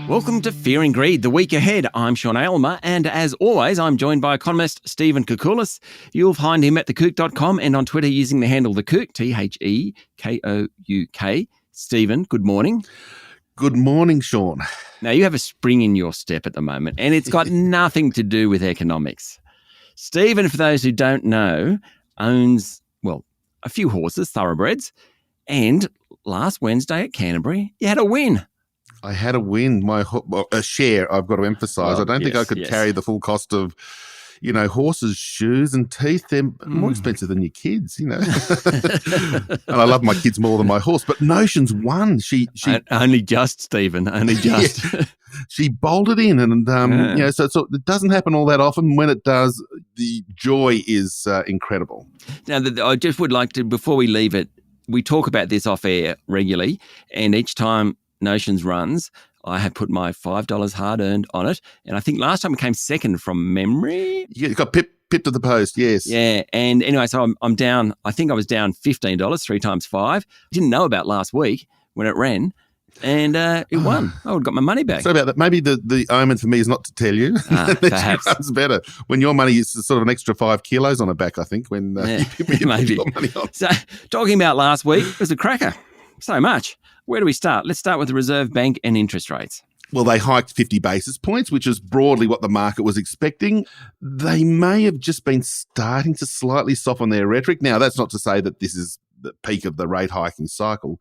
Welcome to Fear and Greed, the week ahead. I'm Sean Aylmer, and as always, I'm joined by economist Stephen Koukoulas. You'll find him at thekouk.com and on Twitter using the handle thekouk, TheKouk. Stephen, good morning. Good morning, Sean. Now, you have a spring in your step at the moment, and it's got nothing to do with economics. Stephen, for those who don't know, owns, well, a few horses, thoroughbreds, and last Wednesday at Canterbury, you had a win. I had a win, a share, I've got to emphasise. I don't think I could carry the full cost of, horses' shoes and teeth. They're more expensive than your kids, And I love my kids more than my horse. But Notions won. She only just, Stephen, only just. Yeah, she bolted in and, so it doesn't happen all that often. When it does, the joy is incredible. Now, I just would like to, before we leave it, we talk about this off air regularly, and each time Notions runs, I have put my $5 hard earned on it, and I think last time it came second from memory. Yeah, it got pipped to the post, yes. Yeah, and anyway, so I'm down. I think I was down $15, 3 times 5. Didn't know about last week when it ran, and it won. I would have got my money back. So about that, maybe the omen for me is not to tell you. Perhaps runs better when your money is sort of an extra 5 kilos on her back. I think when you maybe. Your money on. So talking about last week, it was a cracker. So much. Where do we start? Let's start with the Reserve Bank and interest rates. Well, they hiked 50 basis points, which is broadly what the market was expecting. They may have just been starting to slightly soften their rhetoric. Now, that's not to say that this is the peak of the rate hiking cycle,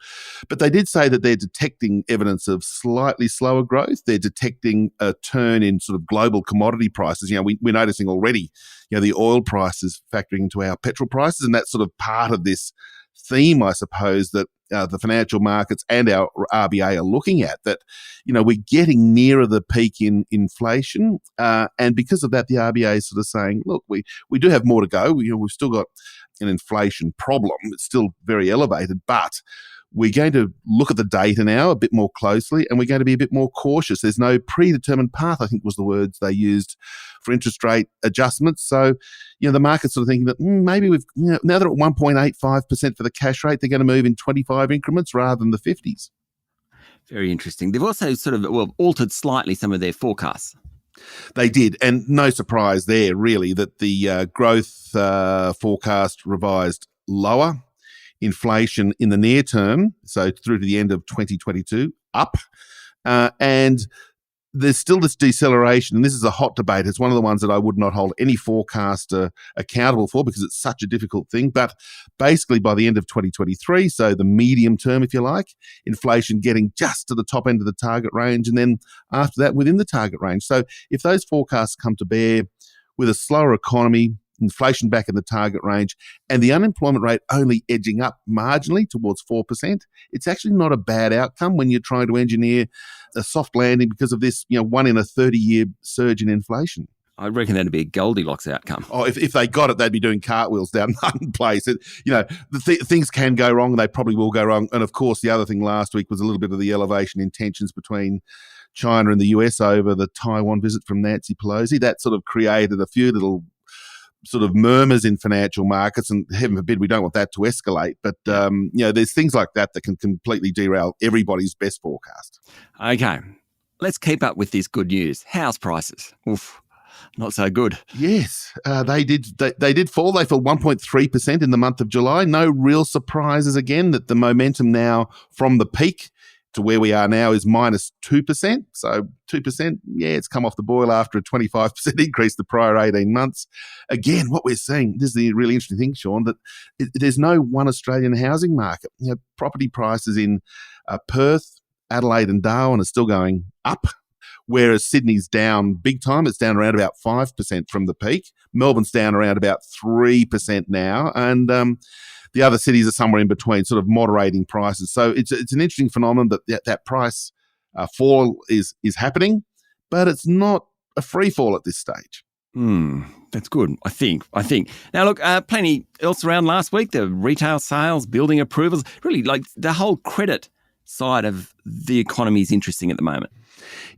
but they did say that they're detecting evidence of slightly slower growth. They're detecting a turn in sort of global commodity prices. We're noticing already, the oil prices factoring into our petrol prices, and that's sort of part of this theme, I suppose, that the financial markets and our RBA are looking at, that, we're getting nearer the peak in inflation. And because of that, the RBA is sort of saying, look, we do have more to go. We've still got an inflation problem. It's still very elevated, but we're going to look at the data now a bit more closely, and we're going to be a bit more cautious. There's no predetermined path, I think was the words they used, for interest rate adjustments. So, the market's sort of thinking that maybe we've, now they're at 1.85% for the cash rate, they're going to move in 25 increments rather than the 50s. Very interesting. They've also sort of, altered slightly some of their forecasts. They did, and no surprise there, really, that the growth forecast revised lower. Inflation in the near term, so through to the end of 2022, up. And there's still this deceleration, and this is a hot debate. It's one of the ones that I would not hold any forecaster accountable for because it's such a difficult thing. But basically by the end of 2023, so the medium term, if you like, inflation getting just to the top end of the target range, and then after that within the target range. So if those forecasts come to bear with a slower economy, inflation back in the target range, and the unemployment rate only edging up marginally towards 4%, it's actually not a bad outcome when you're trying to engineer a soft landing because of this, 1 in a 30-year surge in inflation. I reckon that'd be a Goldilocks outcome. Oh, if they got it, they'd be doing cartwheels down Martin Place. Things can go wrong. They probably will go wrong. And of course, the other thing last week was a little bit of the elevation in tensions between China and the US over the Taiwan visit from Nancy Pelosi. That sort of created a few little sort of murmurs in financial markets, and heaven forbid we don't want that to escalate. But, there's things like that can completely derail everybody's best forecast. Okay, let's keep up with this good news. House prices, oof, not so good. Yes, they did fall. They fell 1.3% in the month of July. No real surprises again that the momentum now from the peak to where we are now is minus 2%. So 2%, it's come off the boil after a 25% increase the prior 18 months. Again, what we're seeing, this is the really interesting thing, Sean, that there's no one Australian housing market. Property prices in Perth, Adelaide and Darwin are still going up, whereas Sydney's down big time. It's down around about 5% from the peak. Melbourne's down around about 3% now. And the other cities are somewhere in between, sort of moderating prices. So it's an interesting phenomenon that price fall is happening, but it's not a free fall at this stage. That's good, I think. Now, look, plenty else around last week. The retail sales, building approvals, really like the whole credit side of the economy is interesting at the moment.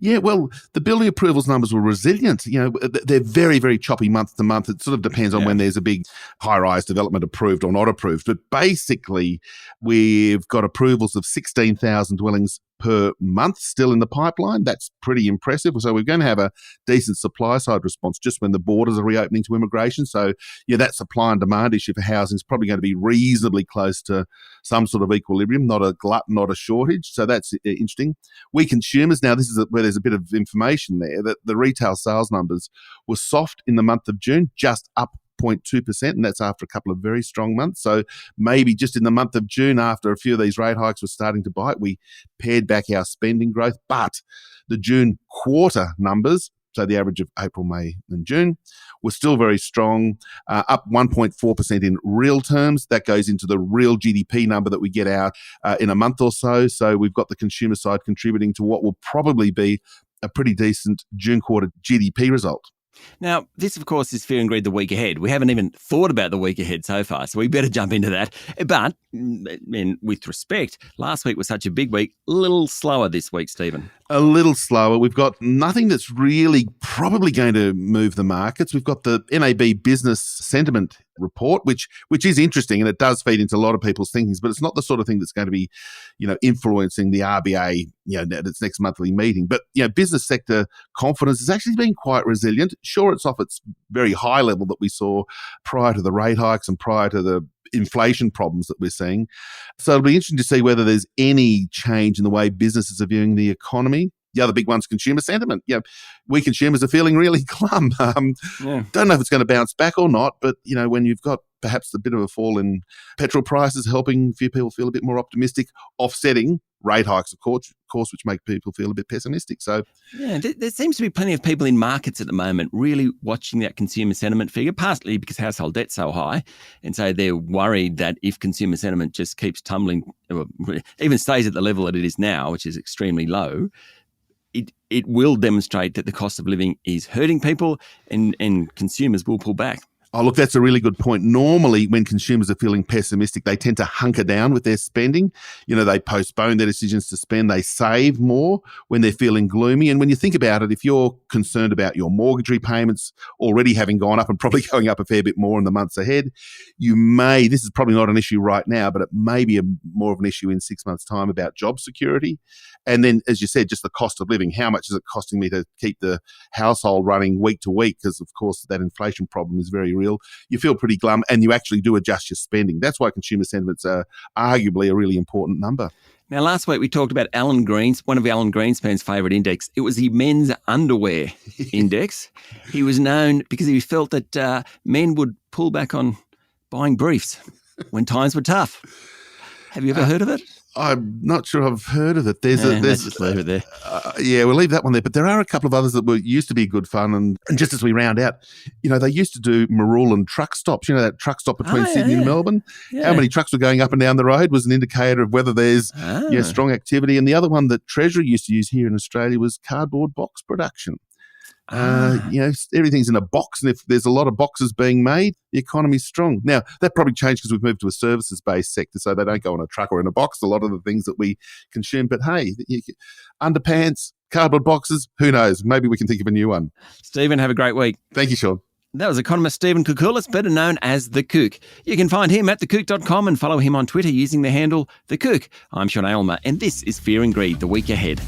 Yeah, well, the building approvals numbers were resilient. They're very, very choppy month to month. It sort of depends on when there's a big high-rise development approved or not approved. But basically, we've got approvals of 16,000 dwellings per month still in the pipeline. That's pretty impressive. So we're going to have a decent supply side response just when the borders are reopening to immigration. So that supply and demand issue for housing is probably going to be reasonably close to some sort of equilibrium, not a glut, not a shortage. So that's interesting. We consumers, now this is where there's a bit of information there, that the retail sales numbers were soft in the month of June, just up 0.2%, and that's after a couple of very strong months. So maybe just in the month of June, after a few of these rate hikes were starting to bite, we pared back our spending growth. But the June quarter numbers, so the average of April, May and June, were still very strong, up 1.4% in real terms. That goes into the real GDP number that we get out in a month or so. So we've got the consumer side contributing to what will probably be a pretty decent June quarter GDP result. Now, this, of course, is Fear and Greed the week ahead. We haven't even thought about the week ahead so far, so we better jump into that. But, with respect, last week was such a big week, a little slower this week, Stephen. A little slower. We've got nothing that's really probably going to move the markets. We've got the NAB business sentiment report, which is interesting, and it does feed into a lot of people's thinkings, but it's not the sort of thing that's going to be, influencing the RBA, at its next monthly meeting. But, business sector confidence has actually been quite resilient. Sure, it's off its very high level that we saw prior to the rate hikes and prior to the inflation problems that we're seeing. So it'll be interesting to see whether there's any change in the way businesses are viewing the economy. The other big one's consumer sentiment. We consumers are feeling really glum. Don't know if it's going to bounce back or not, but, when you've got perhaps a bit of a fall in petrol prices helping a few people feel a bit more optimistic, offsetting rate hikes, of course, which make people feel a bit pessimistic. So, there seems to be plenty of people in markets at the moment really watching that consumer sentiment figure, partly because household debt's so high. And so they're worried that if consumer sentiment just keeps tumbling, or even stays at the level that it is now, which is extremely low, it will demonstrate that the cost of living is hurting people and consumers will pull back. Oh, look, that's a really good point. Normally, when consumers are feeling pessimistic, they tend to hunker down with their spending. They postpone their decisions to spend. They save more when they're feeling gloomy. And when you think about it, if you're concerned about your mortgage repayments already having gone up and probably going up a fair bit more in the months ahead, this is probably not an issue right now, but it may be more of an issue in 6 months' time about job security. And then, as you said, just the cost of living. How much is it costing me to keep the household running week to week? Because, of course, that inflation problem is very real. You feel pretty glum and you actually do adjust your spending. That's why consumer sentiments are arguably a really important number. Now, last week we talked about Alan Green's, one of Alan Greenspan's favourite index. It was the men's underwear index. He was known because he felt that men would pull back on buying briefs when times were tough. Have you ever heard of it? I'm not sure I've heard of it. Let's just leave it there. We'll leave that one there. But there are a couple of others that used to be good fun. And just as we round out, they used to do Marulan truck stops. that truck stop between Sydney and Melbourne. Yeah. How many trucks were going up and down the road was an indicator of whether there's strong activity. And the other one that Treasury used to use here in Australia was cardboard box production. Everything's in a box, and if there's a lot of boxes being made, the economy's strong. Now, that probably changed because we've moved to a services-based sector, so they don't go on a truck or in a box, a lot of the things that we consume. But hey, underpants, cardboard boxes, who knows? Maybe we can think of a new one. Stephen, have a great week. Thank you, Sean. That was economist Stephen Koukoulas, better known as The Kouk. You can find him at thekouk.com and follow him on Twitter using the handle The Kouk. I'm Sean Aylmer, and this is Fear and Greed, the week ahead.